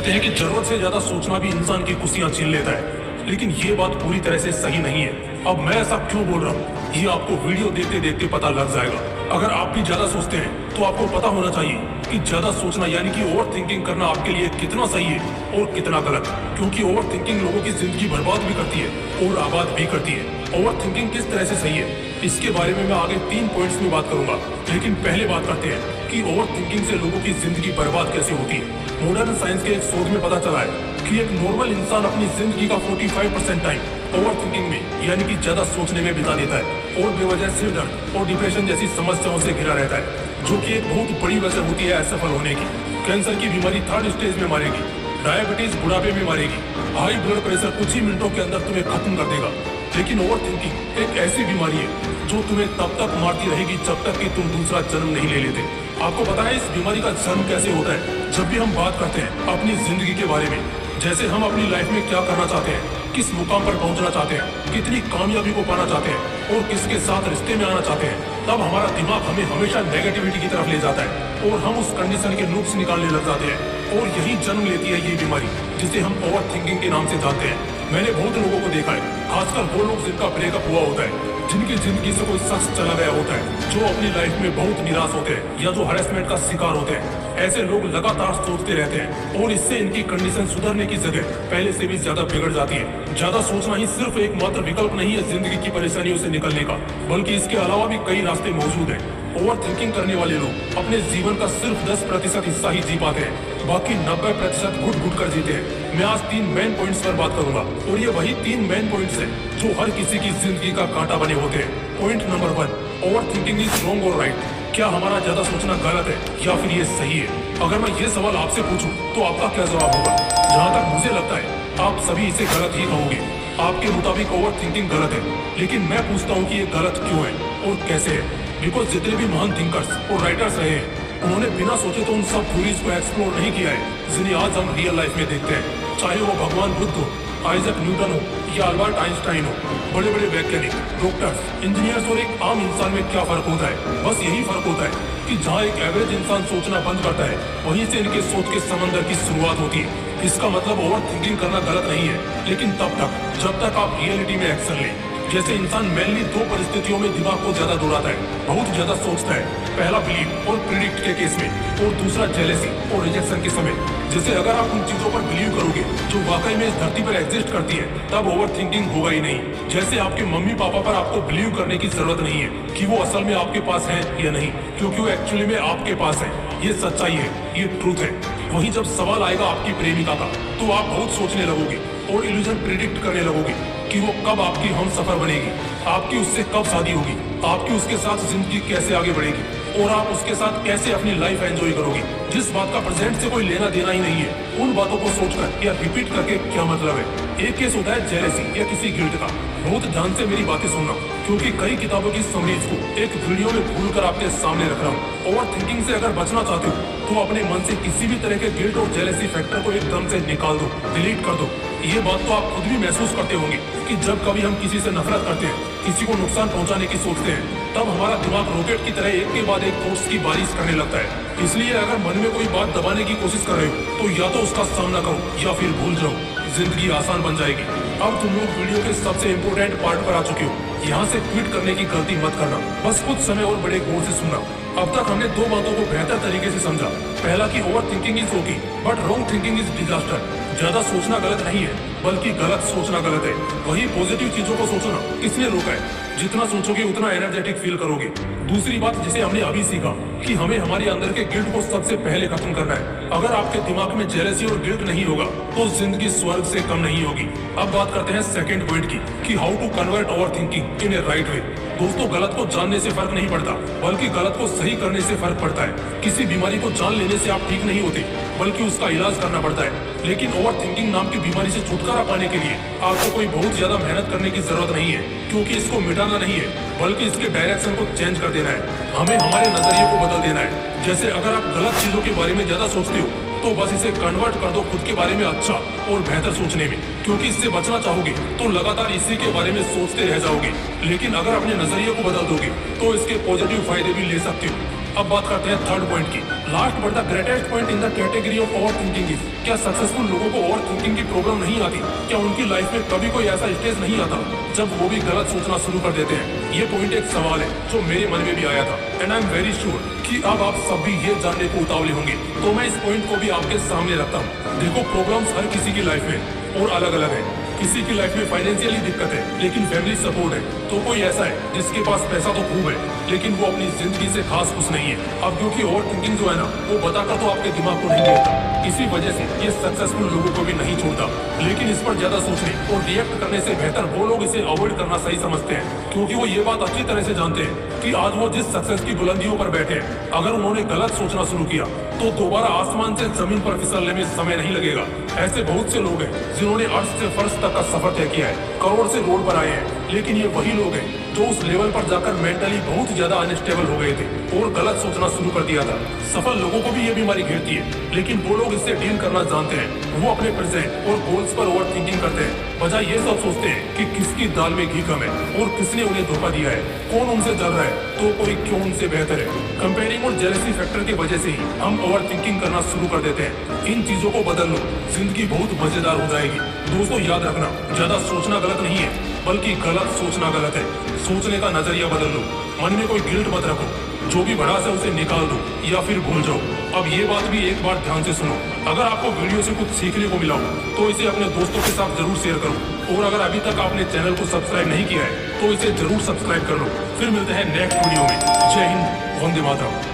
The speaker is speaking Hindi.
कहते हैं कि जरूरत से ज्यादा सोचना भी इंसान की खुशियां छीन लेता है, लेकिन ये बात पूरी तरह से सही नहीं है। अब मैं ऐसा क्यों बोल रहा हूँ ये आपको वीडियो देखते देखते पता लग जाएगा। अगर आप भी ज्यादा सोचते हैं तो आपको पता होना चाहिए कि ज्यादा सोचना यानी कि ओवर थिंकिंग करना आपके लिए कितना सही है और कितना गलत, क्योंकि ओवर थिंकिंग लोगों की जिंदगी बर्बाद भी करती है और आबाद भी करती है। ओवर थिंकिंग किस तरह से सही है इसके बारे में मैं आगे 3 पॉइंट्स में बात करूंगा, लेकिन पहले बात करते हैं कि ओवर थिंकिंग से लोगों की जिंदगी बर्बाद कैसे होती है। मॉडर्न साइंस के एक शोध में पता चला है कि एक नॉर्मल इंसान अपनी जिंदगी का 45% टाइम ओवर थिंकिंग में यानी कि ज्यादा सोचने में बिता देता है और बेवजह सिर दर्द और डिप्रेशन जैसी समस्याओं से घिरा रहता है, जो कि एक बहुत बड़ी वजह होती है असफल होने की। कैंसर की बीमारी 3rd स्टेज में मारेगी, डायबिटीज बुढ़ापे में मारेगी, हाई ब्लड प्रेशर कुछ ही मिनटों के अंदर तुम्हें खत्म कर देगा। लेकिन ओवर थिंकिंग एक ऐसी बीमारी है जो तुम्हें तब तक मारती रहेगी जब तक कि तुम दूसरा जन्म नहीं ले लेते। आपको पता है इस बीमारी का जन्म कैसे होता है? जब भी हम बात करते हैं अपनी जिंदगी के बारे में, जैसे हम अपनी लाइफ में क्या करना चाहते हैं, किस मुकाम पर पहुंचना चाहते हैं, कितनी कामयाबी को पाना चाहते हैं और किसके साथ रिश्ते में आना चाहते हैं, तब हमारा दिमाग हमें हमेशा नेगेटिविटी की तरफ ले जाता है और हम उस कंडीशन के नुक्स निकालने लग जाते हैं और यही जन्म लेती है ये बीमारी जिसे हम ओवर थिंकिंग के नाम से जानते हैं। मैंने बहुत लोगों को देखा है, खासकर वो लोग जिनका ब्रेकअप हुआ होता है, जिनकी जिंदगी से कोई शख्स चला गया होता है, जो अपनी लाइफ में बहुत निराश होते हैं या जो हरेसमेंट का शिकार होते हैं। ऐसे लोग लगातार सोचते रहते हैं और इससे इनकी कंडीशन सुधरने की जगह पहले से भी ज्यादा बिगड़ जाती है। ज्यादा सोचना ही सिर्फ एकमात्र विकल्प नहीं है जिंदगी की परेशानियों से निकलने का, बल्कि इसके अलावा भी कई रास्ते मौजूद हैं। ओवर थिंकिंग करने वाले लोग अपने जीवन का सिर्फ 10% हिस्सा ही जी पाते हैं, बाकी 90% घुट घुट कर जीते हैं। मैं आज 3 मेन पॉइंट्स पर बात करूंगा और ये वही 3 मेन पॉइंट्स हैं जो हर किसी की जिंदगी का कांटा बने होते हैं। Point number 1, over thinking is wrong और राइट। क्या हमारा ज्यादा सोचना गलत है या फिर ये सही है? अगर मैं ये सवाल आपसे पूछूं तो आपका क्या जवाब होगा? जहाँ तक मुझे लगता है आप सभी इसे गलत ही कहोगे। आपके मुताबिक ओवर थिंकिंग गलत है, लेकिन मैं पूछता हूँ कि ये गलत क्यों है और कैसे है? बिकॉज जितने भी महान थिंकर्स और राइटर्स रहे हैं उन्होंने बिना सोचे तो उन सब थ्योरीज को एक्सप्लोर नहीं किया है जिन्हें आज हम रियल लाइफ में देखते हैं। चाहे वो भगवान बुद्ध हो, आइजक न्यूटन हो या अल्बर्ट आइंस्टाइन हो, बड़े बड़े वैज्ञानिक, डॉक्टर्स, इंजीनियर्स और एक आम इंसान में क्या फर्क होता है? बस यही फर्क होता है कि जहाँ एक एवरेज इंसान सोचना बंद करता है, वहीं से इनके सोच के समंदर की शुरुआत होती है। इसका मतलब ओवर थिंकिंग करना गलत नहीं है, लेकिन तब तक जब तक आप रियलिटी में एक्शन लें। जैसे इंसान मेनली 2 परिस्थितियों में दिमाग को ज्यादा दौड़ाता है, बहुत ज्यादा सोचता है। पहला बिलीव और प्रिडिक्ट के केस में, और दूसरा जेलेसी और रिजेक्शन के समय। जैसे अगर आप उन चीजों पर बिलीव करोगे जो वाकई में इस धरती पर एग्जिस्ट करती है, तब ओवर थिंकिंग होगा ही नहीं। जैसे आपके मम्मी पापा पर आपको बिलीव करने की जरूरत नहीं है कि वो असल में आपके पास है या नहीं, क्योंकि वो एक्चुअली में आपके पास है। ये सच्चाई है, ये ट्रूथ है। वहीं जब सवाल आएगा आपकी प्रेमिका का, तो आप बहुत सोचने लगोगे और इल्यूजन प्रिडिक्ट करने लगोगे कि वो कब आपकी हमसफर बनेगी, आपकी उससे कब शादी होगी, आपकी उसके साथ जिंदगी कैसे आगे बढ़ेगी और आप उसके साथ कैसे अपनी लाइफ एंजॉय करोगे। जिस बात का प्रेजेंट से कोई लेना देना ही नहीं है, उन बातों को सोचकर या रिपीट करके क्या मतलब है? एक केस होता है जेलेसी या किसी गिल्ट का। बहुत ध्यान से मेरी बातें सुनना, क्योंकि कई किताबों की समरीज को एक वीडियो में भूल कर आपके सामने रख रहा हूँ। ओवर थिंकिंग से अगर बचना चाहते हो तो अपने मन से किसी भी तरह के गिल्ट और जेलेसी फैक्टर को एकदम से निकाल दो, डिलीट कर दो। ये बात तो आप खुद भी महसूस करते होंगे कि जब कभी हम किसी से नफरत करते हैं, किसी को नुकसान पहुंचाने की सोचते हैं, तब हमारा दिमाग रॉकेट की तरह एक के बाद एक थॉट्स की बारिश करने लगता है। इसलिए अगर मन में कोई बात दबाने की कोशिश कर रहे हो तो या तो उसका सामना करो या फिर भूल जाओ, जिंदगी आसान बन जाएगी। अब तुम लोग वीडियो के सबसे इम्पोर्टेंट पार्ट पर आ चुके हो। यहाँ से क्विट करने की गलती मत करना, बस कुछ समय और बड़े गौर से सुनना। अब तक हमने 2 बातों को बेहतर तरीके से समझा। पहला कि over thinking is okay but wrong thinking is disaster. ज्यादा सोचना गलत नहीं है, बल्कि गलत सोचना गलत है। वही पॉजिटिव चीजों को सोचो ना, किसने रोका है? जितना सोचोगे उतना एनर्जेटिक फील करोगे। दूसरी बात जिसे हमने अभी सीखा कि हमें हमारे अंदर के गिल्ट को सबसे पहले खत्म करना है। अगर आपके दिमाग में जेलसी और गिल्ट नहीं होगा तो जिंदगी स्वर्ग से कम नहीं होगी। अब बात करते हैं सेकंड पॉइंट की कि how to convert overthinking in a right way. दोस्तों, गलत को जानने से फर्क नहीं पड़ता, बल्कि गलत को सही करने से फर्क पड़ता है। किसी बीमारी को जान लेने से आप ठीक नहीं होते, बल्कि उसका इलाज करना पड़ता है। लेकिन ओवर थिंकिंग नाम की बीमारी से छुटकारा पाने के लिए आपको कोई बहुत ज्यादा मेहनत करने की जरूरत नहीं है, क्योंकि इसको मिटाना नहीं है, बल्कि इसके डायरेक्शन को चेंज कर देना है। हमें हमारे नजरिए को बदल देना है। जैसे अगर आप गलत चीजों के बारे में ज्यादा सोचते हो तो बस इसे कन्वर्ट कर दो खुद के बारे में अच्छा और बेहतर सोचने में, क्योंकि इससे बचना चाहोगे तो लगातार इसी के बारे में सोचते रह जाओगे। लेकिन अगर अपने नजरिए को बदल दोगे तो इसके पॉजिटिव फायदे भी ले सकते हो। अब बात करते हैं थर्ड पॉइंट की। Last but the greatest point in the category of over thinking is, क्या सक्सेसफुल लोगों को ओवर थिंकिंग की प्रॉब्लम नहीं आती? क्या उनकी लाइफ में कभी कोई ऐसा स्टेज नहीं आता जब वो भी गलत सोचना शुरू कर देते हैं? ये पॉइंट एक सवाल है जो मेरे मन में भी आया था, and I am very sure कि अब आप सब भी ये जानने को उतावले होंगे, तो मैं इस पॉइंट को भी आपके सामने रखता हूँ। देखो, प्रॉब्लम्स हर किसी की लाइफ में और अलग अलग है। किसी की लाइफ में फाइनेंशियली दिक्कत है लेकिन फैमिली सपोर्ट है, तो कोई ऐसा है जिसके पास पैसा तो खूब है लेकिन वो अपनी जिंदगी से खास खुश नहीं है। अब क्योंकि ओवर थिंकिंग जो है ना, वो बताकर तो आपके दिमाग को नहीं घेरता, इसी वजह से ये सक्सेसफुल लोगों को भी नहीं छोड़ता। लेकिन इस पर ज्यादा सोचने और रिएक्ट करने से बेहतर वो लोग इसे अवॉइड करना सही समझते हैं, क्योंकि वो ये बात अच्छी तरह से जानते हैं कि आज वो जिस सक्सेस की बुलंदियों पर बैठे हैं, अगर उन्होंने गलत सोचना शुरू किया तो दोबारा आसमान से जमीन पर फिसलने में समय नहीं लगेगा। ऐसे बहुत से लोग हैं जिन्होंने अर्श से फर्श तक का सफर तय किया है, करोड़ से रोड पर आए हैं, लेकिन ये वही लोग हैं जो उस लेवल पर जाकर मेंटली बहुत ज्यादा अनस्टेबल हो गए थे और गलत सोचना शुरू कर दिया था। सफल लोगों को भी ये बीमारी घेरती है, लेकिन वो लोग इससे डील करना जानते हैं। वो अपने प्रेजेंट और गोल्स पर ओवर थिंकिंग करते हैं, बजाय ये सब सोचते हैं कि किसकी दाल में घी कम है और किसने उन्हें धोखा दिया है, कौन उनसे जल रहा है तो कोई क्यों उनसे बेहतर है। कंपेयरिंग और जेलसी फैक्टर की वजह से ही हम ओवर थिंकिंग करना शुरू कर देते हैं। इन चीजों को बदल लो, जिंदगी बहुत मजेदार हो जाएगी। दोस्तों, याद रखना, ज्यादा सोचना गलत नहीं है, बल्कि गलत सोचना गलत है। सोचने का नजरिया बदल लो, मन में कोई गिल्ट मत रखो, जो भी भड़ास है उसे निकाल दो या फिर भूल जाओ। अब ये बात भी एक बार ध्यान से सुनो, अगर आपको वीडियो से कुछ सीखने को मिला हो तो इसे अपने दोस्तों के साथ जरूर शेयर करो, और अगर अभी तक आपने चैनल को सब्सक्राइब नहीं किया है तो इसे जरूर सब्सक्राइब कर लो। फिर मिलते हैं नेक्स्ट वीडियो में। जय हिंद, वंदे मातरम।